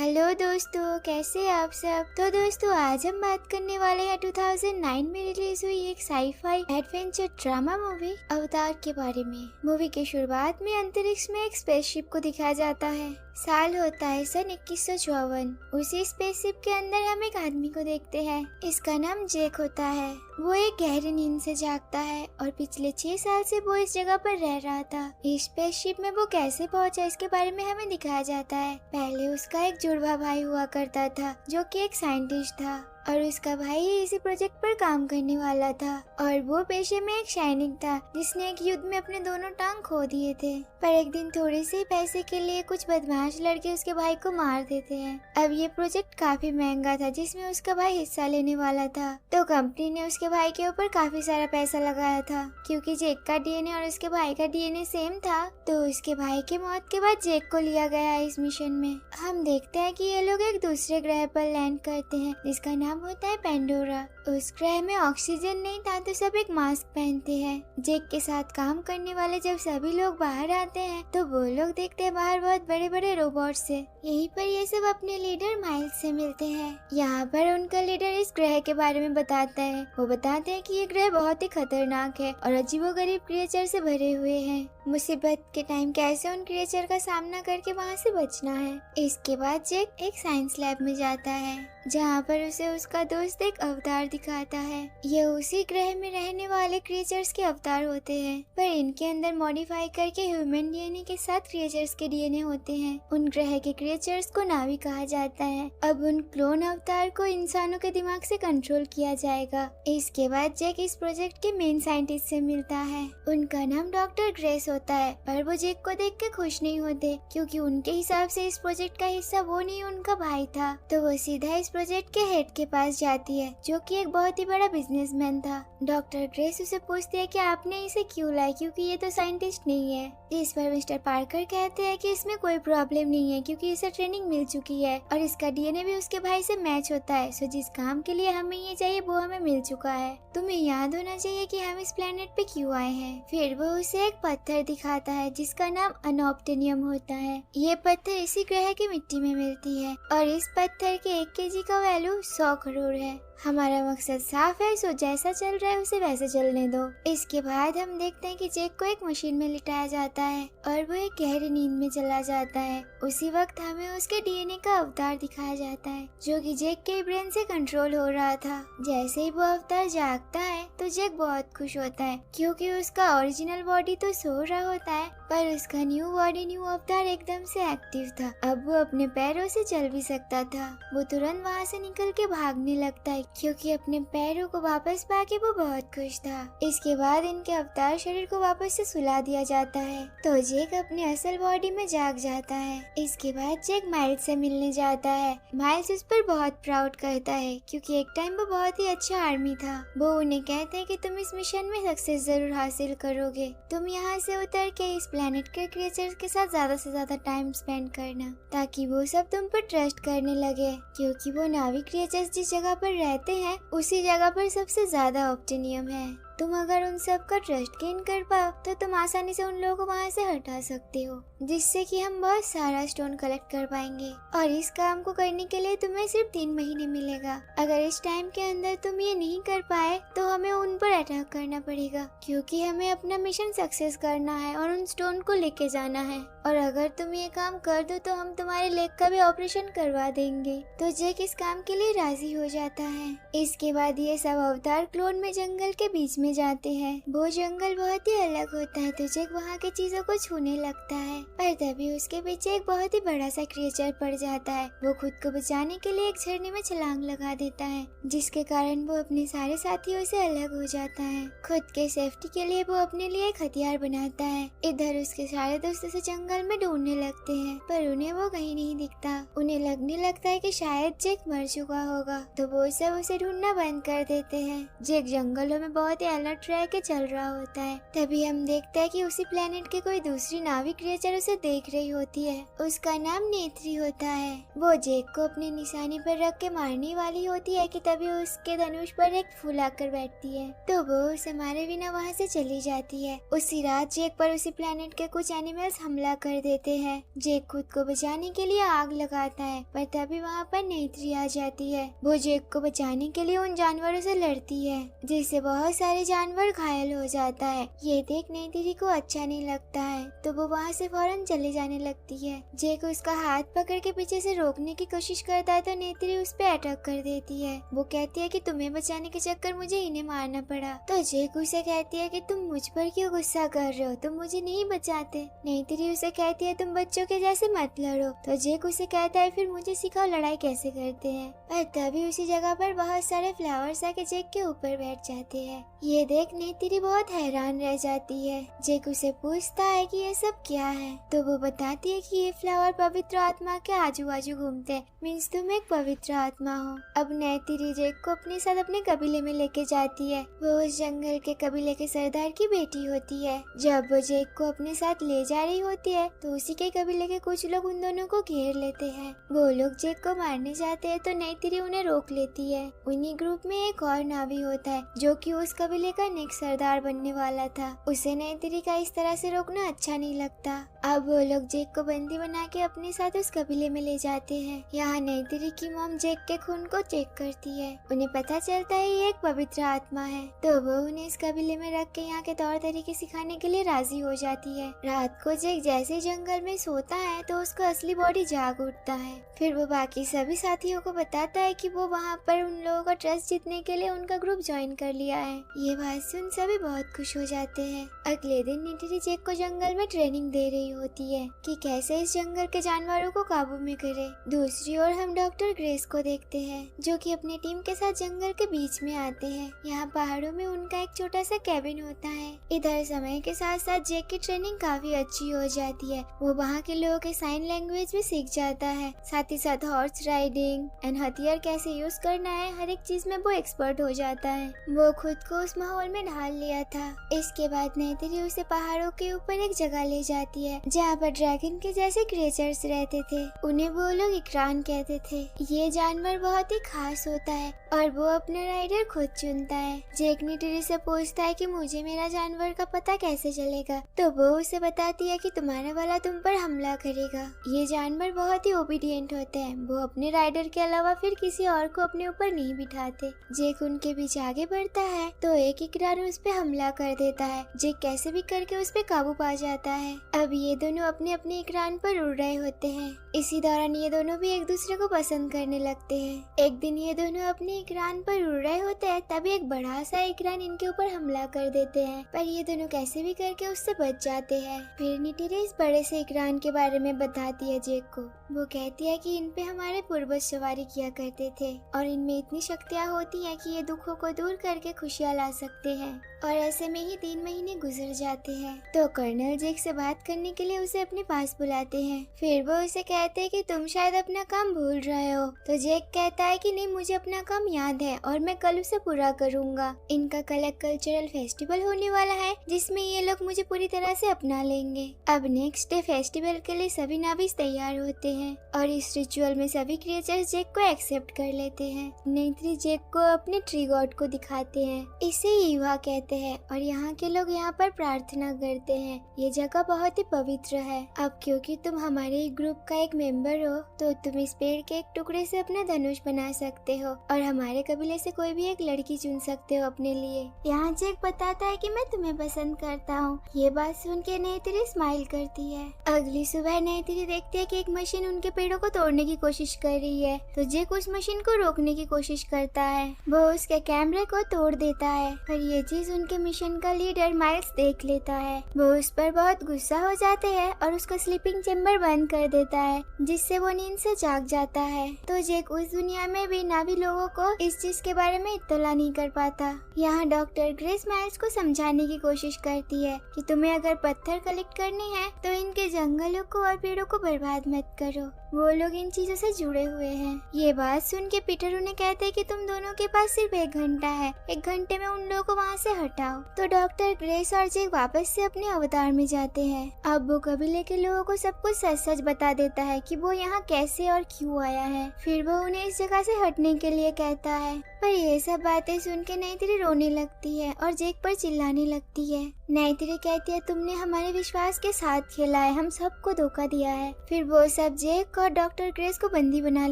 Hello दोस्तों, कैसे हैं आप सब। तो दोस्तों, आज हम बात करने वाले हैं 2009 में रिलीज हुई एक साई-फाई एडवेंचर ड्रामा मूवी अवतार के बारे में। मूवी की शुरुआत में अंतरिक्ष में एक स्पेसशिप को दिखाया जाता है। साल होता है सन 2154। उसी स्पेसशिप के अंदर हम एक आदमी को देखते हैं। इसका नाम जैक होता है। वो एक गहरी नींद से जागता है और पिछले 6 साल से वो इस जगह पर रह रहा था। इस स्पेसशिप में वो कैसे पहुंचा इसके बारे में हमें दिखाया जाता है। पहले उसका एक जुड़वा भाई हुआ करता था जो कि एक साइंटिस्ट था और उसका भाई इसी प्रोजेक्ट पर काम करने वाला था और वो पेशे में एक सैनिक था जिसने एक युद्ध में अपने दोनों टांग खो दिए थे। पर एक दिन थोड़े से पैसे के लिए कुछ बदमाश लड़के उसके भाई को मार देते हैं। अब ये प्रोजेक्ट काफी महंगा था जिसमें उसका भाई हिस्सा लेने वाला था, तो कंपनी ने उसके भाई के ऊपर काफी सारा पैसा लगाया था। क्योंकि जैक का डीएनए और उसके भाई का डीएनए सेम था, तो उसके भाई के मौत के बाद जैक को लिया गया इस मिशन में। हम देखते हैं कि ये लोग एक दूसरे ग्रह पर लैंड करते हैं जिसका नाम होता है पेंडोरा। उस ग्रह में ऑक्सीजन नहीं था तो सब एक मास्क पहनते हैं। जैक के साथ काम करने वाले जब सभी लोग बाहर आते हैं तो वो लोग देखते हैं बाहर बहुत बड़े बड़े रोबोट से। यहीं पर ये सब अपने लीडर माइल्स से मिलते हैं। यहाँ पर उनका लीडर इस ग्रह के बारे में बताता है। वो बताते हैं कि ये ग्रह बहुत ही खतरनाक है और अजीबोगरीब क्रिएचर से भरे हुए हैं। मुसीबत के टाइम कैसे उन क्रिएचर का सामना करके वहाँ से बचना है। इसके बाद जैक एक साइंस लैब में जाता है जहाँ पर उसे उसका दोस्त एक अवतार दिखाता है। ये उसी ग्रह में रहने वाले क्रिएचर्स के अवतार होते हैं, पर इनके अंदर मॉडिफाई करके ह्यूमन डीएनए के साथ क्रिएचर्स के डीएनए होते हैं। उन ग्रह के क्रिएचर्स को नावी कहा जाता है। अब उन क्लोन अवतार को इंसानों के दिमाग से कंट्रोल किया जाएगा। इसके बाद जैक इस प्रोजेक्ट के मेन साइंटिस्ट से मिलता है। उनका नाम डॉक्टर ग्रेस होता है, पर वो जैक को देख के खुश नहीं होते क्योंकि उनके हिसाब से इस प्रोजेक्ट का हिस्सा वो नहीं उनका भाई था। तो वो सीधा इस प्रोजेक्ट के हेड के पास जाती है जो कि एक बहुत ही बड़ा बिजनेसमैन था। डॉक्टर ग्रेस उसे पूछती है कि आपने इसे क्यों लाया क्योंकि ये तो साइंटिस्ट नहीं है। इस पर मिस्टर पार्कर कहते हैं कि इसमें कोई प्रॉब्लम नहीं है क्योंकि इसे ट्रेनिंग मिल चुकी है और इसका डीएनए भी उसके भाई से मैच होता है। सो जिस काम के लिए हमें ये चाहिए वो हमें मिल चुका है। तुम्हें याद होना चाहिए कि हम इस प्लेनेट पे क्यों आए हैं। फिर वो उसे एक पत्थर दिखाता है जिसका नाम अनोप्टेनियम होता है। ये पत्थर इसी ग्रह की मिट्टी में मिलती है और इस पत्थर के 1 केजी का वैल्यू 100 करोड़ है। हमारा मकसद साफ है, सो जैसा चल रहा है उसे वैसे चलने दो। इसके बाद हम देखते हैं कि जैक को एक मशीन में लिटाया जाता है और वो एक गहरी नींद में चला जाता है। उसी वक्त हमें उसके डीएनए का अवतार दिखाया जाता है जो कि जैक के ब्रेन से कंट्रोल हो रहा था। जैसे ही वो अवतार जागता है तो जैक बहुत खुश होता है क्योंकि उसका ओरिजिनल बॉडी तो सो रहा होता है, पर उसका न्यू बॉडी न्यू अवतार एकदम से एक्टिव था। अब वो अपने पैरों से चल भी सकता था। वो तुरंत वहाँ से निकल के भागने लगता है क्योंकि अपने पैरों को वापस पाके वो बहुत खुश था। इसके बाद इनके अवतार शरीर को वापस से सुला दिया जाता है तो जैक अपने असल बॉडी में जाग जाता है। इसके बाद जैक माइल्स से मिलने जाता है। माइल्स उस पर बहुत प्राउड करता है क्योंकि एक टाइम वो बहुत ही अच्छा आर्मी था। वो उन्हें कहते हैं कि तुम इस मिशन में सक्सेस जरूर हासिल करोगे। तुम यहाँ से उतर के इस प्लेनेट के क्रिएचर्स के साथ ज्यादा से ज्यादा टाइम स्पेंड करना ताकि वो सब तुम पर ट्रस्ट करने लगे, क्योंकि वो नावी क्रिएचर्स जिस जगह पर रहते हैं उसी जगह पर सबसे ज्यादा ऑप्टिनियम है। तुम अगर उन सब का ट्रस्ट गेन कर पाओ तो तुम आसानी से उन लोगों को वहाँ से हटा सकते हो, जिससे कि हम बहुत सारा स्टोन कलेक्ट कर पाएंगे। और इस काम को करने के लिए तुम्हें सिर्फ 3 महीने मिलेगा। अगर इस टाइम के अंदर तुम ये नहीं कर पाए तो हमें उन पर अटैक करना पड़ेगा क्योंकि हमें अपना मिशन सक्सेस करना है और उन स्टोन को लेके जाना है। और अगर तुम ये काम कर दो तो हम तुम्हारे लेग का भी ऑपरेशन करवा देंगे। तो जैक इस काम के लिए राजी हो जाता है। इसके बाद ये सब अवतार क्लोन में जंगल के बीच में जाते हैं। वो जंगल बहुत ही अलग होता है तो जैक वहाँ के चीजों को छूने लगता है, पर तभी उसके पीछे एक बहुत ही बड़ा सा क्रिएचर पड़ जाता है। वो खुद को बचाने के लिए एक झरने में छलांग लगा देता है जिसके कारण वो अपने सारे साथियों से अलग हो जाता है। खुद के सेफ्टी के लिए वो अपने लिए एक हथियार बनाता है। इधर उसके सारे दोस्त उसे जंगल में ढूंढने लगते हैं पर उन्हें वो कहीं नहीं दिखता। उन्हें लगने लगता है कि शायद जैक मर चुका होगा, तो वो सब उसे ढूंढना बंद कर देते हैं। जैक जंगलों में बहुत ही अलर्ट रह के चल रहा होता है। तभी हम देखते हैं कि उसी प्लेनेट के कोई दूसरी नावी क्रिएचर उसे देख रही होती है। उसका नाम नेत्री होता है। वो जेक को अपने निशाने पर रख के मारने वाली होती है कि तभी उसके धनुष पर एक फूल आकर बैठती है, तो वो उसे मारे बिना वहाँ से चली जाती है। उसी रात जेक पर उसी प्लेनेट के कुछ एनिमल्स हमला कर देते हैं। जेक खुद को बचाने के लिए आग लगाता है, पर तभी वहाँ पर नेत्री आ जाती है। वो जेक को बचाने के लिए उन जानवरों से लड़ती है, जिससे बहुत सारे जानवर घायल हो जाता है। ये देख नेत्री को अच्छा नहीं लगता है, तो वो वहाँ से फौरन चले जाने लगती है। जेक उसका हाथ पकड़ के पीछे से रोकने की कोशिश करता है, तो नेत्री उस पे अटैक कर देती है। वो कहती है कि तुम्हें बचाने के चक्कर मुझे इन्हें मारना पड़ा। तो जेक उसे कहती है कि तुम मुझ पर क्यों गुस्सा कर रहे हो, तुम मुझे नहीं बचाते। नेत्री उसे कहती है तुम बच्चों के जैसे मत लड़ो। तो जेक उसे कहता है फिर मुझे सिखाओ लड़ाई कैसे करते हैं। और तभी उसी जगह पर बहुत सारे फ्लावर्स आके जेक के ऊपर बैठ जाते हैं। ये देख नेत्री बहुत हैरान रह जाती है। जेक उसे पूछता है कि ये सब क्या है, तो वो बताती है कि ये फ्लावर पवित्र आत्मा के आजू बाजू घूमते हैं, मीन्स तुम एक पवित्र आत्मा हो। अब नेत्री जेक को अपने साथ अपने कबीले में लेके जाती है। वो उस जंगल के कबीले के सरदार की बेटी होती है। जब वो जेक को अपने साथ ले जा रही होती है, तो उसी के कबीले के कुछ लोग उन दोनों को घेर लेते हैं। वो लोग जेक को मारने जाते हैं, तो नेत्री उन्हें रोक लेती है। उन्हीं ग्रुप में एक और नावी होता है, जो कि उस कबीले का नेक्स्ट सरदार बनने वाला था। उसे नेत्री का इस तरह से रोकना अच्छा नहीं लगता। अब वो लोग जेक को बंदी बना के अपने साथ उस कबीले में ले जाते हैं। यहाँ नेत्री की मॉम जेक के खून को चेक करती है। उन्हें पता चलता है ये एक पवित्र आत्मा है, तो वो उन्हें इस कबीले में रख के यहाँ के तौर तरीके सिखाने के लिए राजी हो जाती है। रात को जेक जैसे ही जंगल में सोता है, तो उसका असली बॉडी जाग उठता है। फिर वो बाकी सभी साथियों को बताता है कि वो वहाँ पर उन लोगों का ट्रस्ट जीतने के लिए उनका ग्रुप ज्वाइन कर लिया है। ये बात सुन सभी बहुत खुश हो जाते हैं। अगले दिन नेत्री जेक को जंगल में ट्रेनिंग दे रही होती है कि कैसे इस जंगल के जानवरों को काबू में करे। दूसरी ओर हम डॉक्टर ग्रेस को देखते हैं, जो कि अपनी टीम के साथ जंगल के बीच में आते हैं। यहाँ पहाड़ों में उनका एक छोटा सा कैबिन होता है। इधर समय के साथ साथ जेक की ट्रेनिंग काफी अच्छी हो जाती है। वो वहाँ के लोगों के साइन लैंग्वेज भी सीख जाता है। साथ ही साथ हॉर्स राइडिंग एंड हथियार कैसे यूज करना है, हर एक चीज में वो एक्सपर्ट हो जाता है। वो खुद को उस माहौल में ढाल लिया था। इसके बाद नेत्री उसे पहाड़ों के ऊपर एक जगह ले जाती है, जहाँ पर ड्रैगन के जैसे क्रिएचर्स रहते थे। उन्हें वो लोग इकरान कहते थे। ये जानवर बहुत ही खास होता है और वो अपना राइडर खुद चुनता है। जेक नेत्री से पूछता है कि मुझे मेरा जानवर का पता कैसे चलेगा, तो वो उसे बताती है कि तुम्हारा वाला तुम पर हमला करेगा। ये जानवर बहुत ही ओबीडियंट होते हैं। वो अपने राइडर के अलावा फिर किसी और को अपने ऊपर नहीं बिठाते। जेक उनके बीच आगे बढ़ता है, तो एक इकरार उस पे हमला कर देता है। जेक कैसे भी करके उस पे काबू पा जाता है। अब ये दोनों अपने अपने इकरान पर उड़ रहे होते हैं। इसी दौरान ये दोनों भी एक दूसरे को पसंद करने लगते हैं। एक दिन ये दोनों अपने इकरान पर उड़ रहे होते हैं, तभी एक बड़ा सा इकरान इनके ऊपर हमला कर देते हैं, पर ये दोनों कैसे भी करके उससे बच जाते हैं। फिर नेत्री इस बड़े से इकरान के बारे में बताती है जेक को। वो कहती है कि इन पे हमारे पूर्वज सवारी किया करते थे और इनमें इतनी शक्तियाँ होती हैं कि ये दुखों को दूर करके खुशियाँ ला सकते हैं। और ऐसे में ही 3 महीने गुजर जाते हैं। तो कर्नल जेक से बात करने के लिए उसे अपने पास बुलाते हैं। फिर वो उसे कहते हैं कि तुम शायद अपना काम भूल रहे हो। तो जेक कहता है कि नहीं, मुझे अपना काम याद है और मैं कल उसे पूरा करूँगा। इनका कल एक कल्चरल फेस्टिवल होने वाला है, जिसमें ये लोग मुझे पूरी तरह से अपना लेंगे। अब नेक्स्ट डे फेस्टिवल के लिए सभी नाविक तैयार होते हैं और इस रिचुअल में सभी क्रिएचर्स जेक को एक्सेप्ट कर लेते हैं। नेत्री जेक को अपने ट्री गॉड को दिखाते हैं। इसे ईवा कहते हैं और यहाँ के लोग यहाँ पर प्रार्थना करते हैं। ये जगह बहुत ही पवित्र है। अब क्योंकि तुम हमारे ग्रुप का एक मेंबर हो, तो तुम इस पेड़ के एक टुकड़े से अपना धनुष बना सकते हो और हमारे कबीले से कोई भी एक लड़की चुन सकते हो अपने लिए। यहाँ जेक बताता है कि मैं तुम्हें पसंद करता हूँ। ये बात सुन के नेत्री स्माइल करती है। अगली सुबह नेत्री देखती है कि एक मशीन उनके पेड़ों को तोड़ने की कोशिश कर रही है, तो जेक उस मशीन को रोकने की कोशिश करता है। वो उसके कैमरे को तोड़ देता है, पर ये चीज उनके मिशन का लीडर माइल्स देख लेता है। वो उस पर बहुत गुस्सा हो जाते हैं और उसका स्लीपिंग चेम्बर बंद कर देता है, जिससे वो नींद से जाग जाता है। तो जेक उस दुनिया में भी नावी लोगों को इस चीज के बारे में इत्तला नहीं कर पाता। यहाँ डॉक्टर ग्रेस माइल्स को समझाने की कोशिश करती है कि तुम्हें अगर पत्थर कलेक्ट करने हैं, तो इनके जंगलों को और पेड़ों को बर्बाद मत करो। वो लोग इन चीजों से जुड़े हुए हैं। ये बात सुन के पीटर उन्हें कहते हैं कि तुम दोनों के पास सिर्फ 1 घंटा है, 1 घंटे में उन लोगों को वहाँ से हटाओ। तो डॉक्टर ग्रेस और जेक वापस से अपने अवतार में जाते हैं। अब वो कबीले के लोगों को सब कुछ सच सच बता देता है कि वो यहाँ कैसे और क्यों आया है। फिर वो उन्हें इस जगह से हटने के लिए कहता है। पर ये सब बातें सुन के नैतिरी रोने लगती है और जेक पर चिल्लाने लगती है। नैतिरी कहती है तुमने हमारे विश्वास के साथ खेला है, हम सबको धोखा दिया है। फिर वो सब जेक और डॉक्टर ग्रेस को बंदी बना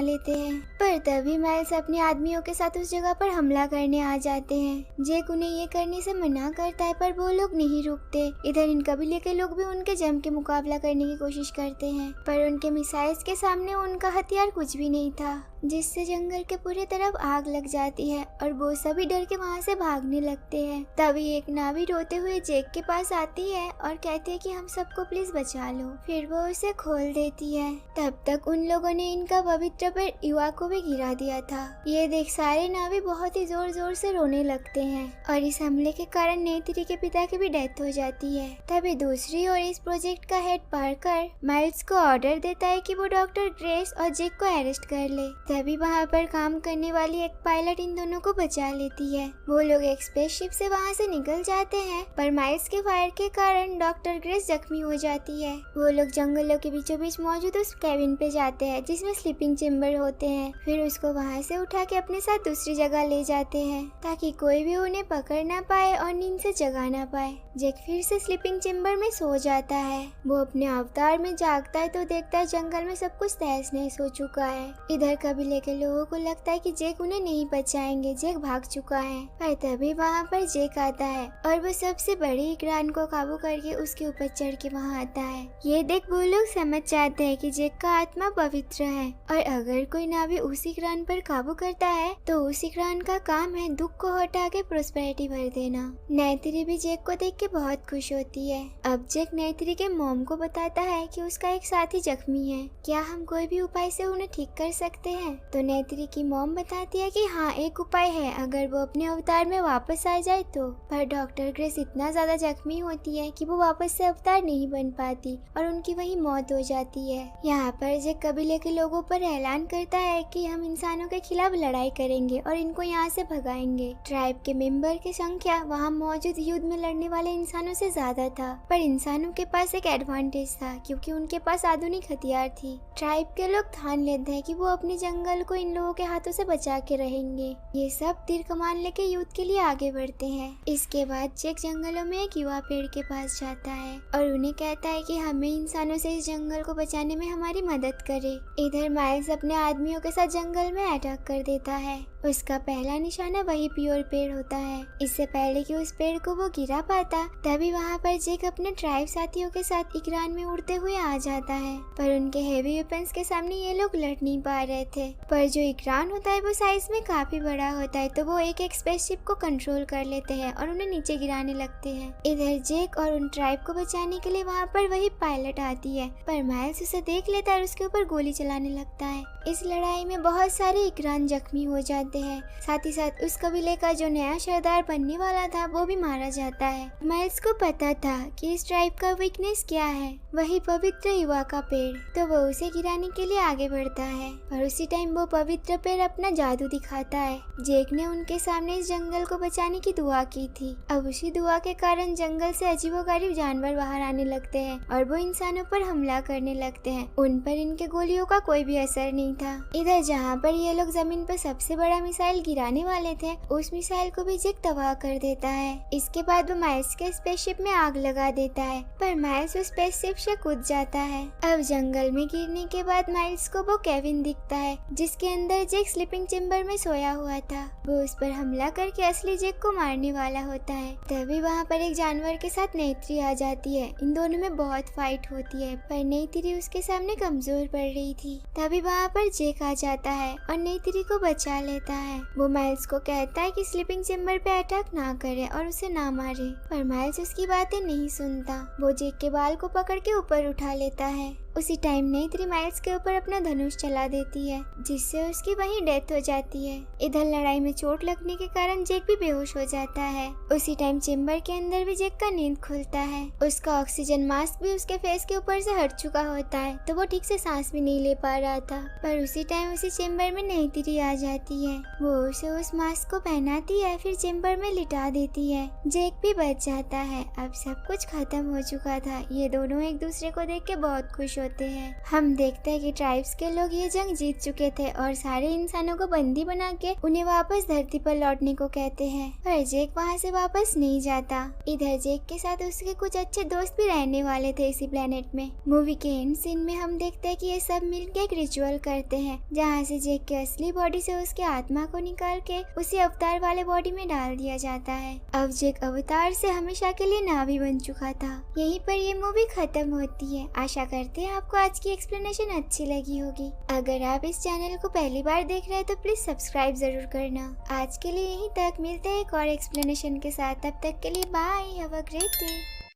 लेते हैं। पर तभी माइल्स अपने आदमियों के साथ उस जगह पर हमला करने आ जाते हैं। जेक उन्हें ये करने से मना करता है पर वो लोग नहीं रुकते। इधर इन कबीले के लोग भी उनके जम के मुकाबला करने की कोशिश करते हैं, पर उनके मिसाइल्स के सामने उनका हथियार कुछ भी नहीं था, जिससे जंगल के पूरी तरफ आग लग जाती है और वो सभी डर के वहाँ से भागने लगते हैं। तभी एक नावी रोते हुए जेक के पास आती है और कहती है कि हम सबको प्लीज बचा लो। फिर वो उसे खोल देती है। तब तक उन लोगों ने इनका पवित्र पेड़ युवा को भी गिरा दिया था। ये देख सारे नावी बहुत ही जोर जोर से रोने लगते हैं और इस हमले के कारण नैतिरी के पिता की भी डेथ हो जाती है। तभी दूसरी ओर इस प्रोजेक्ट का हेड पार्कर माइल्स को ऑर्डर देता है कि वो डॉक्टर ग्रेस और जेक को अरेस्ट कर ले। तभी वहाँ पर काम करने वाली एक पायलट इन दोनों को बचा लेती है। वो लोग एक स्पेसशिप से वहाँ से निकल जाते हैं, पर माइल्स के फायर के कारण डॉक्टर ग्रेस जख्मी हो जाती है। वो लोग जंगलों के बीचों बीच मौजूद उस केबिन पे जाते हैं जिसमें स्लीपिंग चेम्बर होते हैं। फिर उसको वहाँ से उठा के अपने साथ दूसरी जगह ले जाते हैं ताकि कोई भी उन्हें पकड़ ना पाए और नींद से जगा ना पाए। जेक फिर से स्लीपिंग चेम्बर में सो जाता है। वो अपने अवतार में जागता है तो देखता है जंगल में सब कुछ तहस नहस हो चुका है। इधर कबीले के लोगों को लगता है कि जेक उन्हें नहीं बचाएंगे, जेक भाग चुका है। पर तभी वहाँ पर जेक आता है और वो सबसे बड़ी इकरान को काबू करके उसके ऊपर चढ़ के वहाँ आता है। ये देख वो लोग समझ जाते हैं कि जेक का आत्मा पवित्र है और अगर कोई नावी उस इकरान पर काबू करता है तो उस इकरान का काम है दुख को हटा के प्रोस्पेरिटी भर देना। नैतिरी भी जेक को देख के बहुत खुश होती है। अब जेक नैतिरी के मॉम को बताता है कि उसका एक साथी जख्मी है, क्या हम कोई भी उपाय से उन्हें ठीक कर सकते हैं। तो नैतिरी की मॉम बताती है कि हाँ एक उपाय है, अगर वो अपने अवतार में वापस आ जाए तो। पर डॉक्टर ग्रेस इतना ज्यादा जख्मी होती है कि वो वापस से अवतार नहीं बन पाती और उनकी वही मौत हो जाती है। यहाँ पर जेक कबीले के लोगों पर ऐलान करता है कि हम इंसानों के खिलाफ लड़ाई करेंगे और इनको यहाँ से भगाएंगे। ट्राइब के मेंबर की संख्या वहाँ मौजूद युद्ध में लड़ने वाले इंसानों से ज्यादा था, पर इंसानों के पास एक एडवांटेज था क्योंकि उनके पास आधुनिक हथियार थी। ट्राइब के लोग ठान लेते हैं कि वो अपने जंगल को इन लोगों के हाथों से बचा के रहेंगे। ये सब तीर कमान लेके युद्ध के लिए आगे बढ़ते हैं। इसके बाद जेक जंगलों में एक युवा पेड़ के पास जाता है और उन्हें कहता है कि हमें इंसानों से इस जंगल को बचाने में हमारी मदद करे। इधर माइल्स अपने आदमियों के साथ जंगल में अटैक कर देता है। उसका पहला निशाना वही प्योर पेड़ होता है। इससे पहले कि उस पेड़ को वो गिरा पाता तभी वहाँ पर जेक अपने ट्राइब साथियों के साथ इकरान में उड़ते हुए आ जाता है, पर उनके हेवी वेपन्स के सामने ये लोग लड़ नहीं पा रहे थे। पर जो इकरान होता है वो साइज में काफी बड़ा होता है, तो वो एक एक स्पेसशिप को कंट्रोल कर लेते हैं और उन्हें नीचे गिराने लगते हैं। इधर जेक और उन ट्राइब को बचाने के लिए वहाँ पर वही पायलट आती है, पर माइल्स उसे देख लेता है और उसके ऊपर गोली चलाने लगता है। इस लड़ाई में बहुत सारे इकरान जख्मी हो जाते हैं। साथ ही साथ उस कबीले का जो नया सरदार बनने वाला था वो भी मारा जाता है। माइल्स को पता था कि इस ट्राइब का वीकनेस क्या है, वही पवित्र युवा का पेड़, तो वो उसे गिराने के लिए आगे बढ़ता है। और उसी टाइम वो पवित्र पेड़ अपना जादू दिखाता है। जेक ने उनके सामने इस जंगल को बचाने की दुआ की थी। अब उसी दुआ के कारण जंगल से अजीबोगरीब जानवर बाहर आने लगते हैं और वो इंसानों पर हमला करने लगते हैं। उन पर इनके गोलियों का कोई भी असर नहीं था। इधर जहाँ पर ये लोग जमीन पर सबसे बड़ा मिसाइल गिराने वाले थे, उस मिसाइल को भी जेक तबाह कर देता है। इसके बाद वो माइल्स के स्पेसशिप में आग लगा देता है, पर माइल्स उस स्पेसशिप से कूद जाता है। अब जंगल में गिरने के बाद माइल्स को वो केविन दिखता है जिसके अंदर जेक स्लीपिंग चेम्बर में सोया हुआ था। वो उस पर हमला करके असली जेक को मारने वाला होता है। तभी वहाँ पर एक जानवर के साथ नैतिरी आ जाती है। इन दोनों में बहुत फाइट होती है, पर नैतिरी उसके सामने कमजोर पड़ रही थी। तभी वहाँ पर जेक आ जाता है और नैतिरी को बचा लेता है। वो माइल्स को कहता है कि स्लीपिंग चेम्बर पे अटैक ना करे और उसे ना मारे, पर माइल्स उसकी बातें नहीं सुनता। वो जेक के बाल को पकड़ के ऊपर उठा लेता है। उसी टाइम नई 3 माइल्स के ऊपर अपना धनुष चला देती है, जिससे उसकी वहीं डेथ हो जाती है। इधर लड़ाई में चोट लगने के कारण जैक भी बेहोश हो जाता है। उसी टाइम चेम्बर के अंदर भी जैक का नींद खुलता है। उसका ऑक्सीजन मास्क भी उसके फेस के ऊपर से हट चुका होता है, तो वो ठीक से सांस भी नहीं ले पा रहा था। पर उसी टाइम उसी चेम्बर में नई 3 आ जाती है। वो उसे उस मास्क को पहनाती है, फिर चेम्बर में लिटा देती है। जैक भी बच जाता है। अब सब कुछ खत्म हो चुका था। ये दोनों एक दूसरे को देख के बहुत खुश होते हैं। हम देखते हैं कि ट्राइब्स के लोग ये जंग जीत चुके थे और सारे इंसानों को बंदी बना के उन्हें वापस धरती पर लौटने को कहते हैं। पर जैक वहाँ से वापस नहीं जाता। इधर जैक के साथ उसके कुछ अच्छे दोस्त भी रहने वाले थे इसी प्लेनेट में। मूवी के एंड सीन में हम देखते हैं कि ये सब मिलकर एक रिचुअल करते हैं, जहाँ से जैक के असली बॉडी से उसके आत्मा को निकाल के उसी अवतार वाले बॉडी में डाल दिया जाता है। अब जैक अवतार से हमेशा के लिए नावी बन चुका था। यहीं पर ये मूवी खत्म होती है। आशा करते हैं आपको आज की एक्सप्लेनेशन अच्छी लगी होगी। अगर आप इस चैनल को पहली बार देख रहे हैं तो प्लीज सब्सक्राइब जरूर करना। आज के लिए यहीं तक, मिलते हैं एक और एक्सप्लेनेशन के साथ। तब तक के लिए bye, have a great day.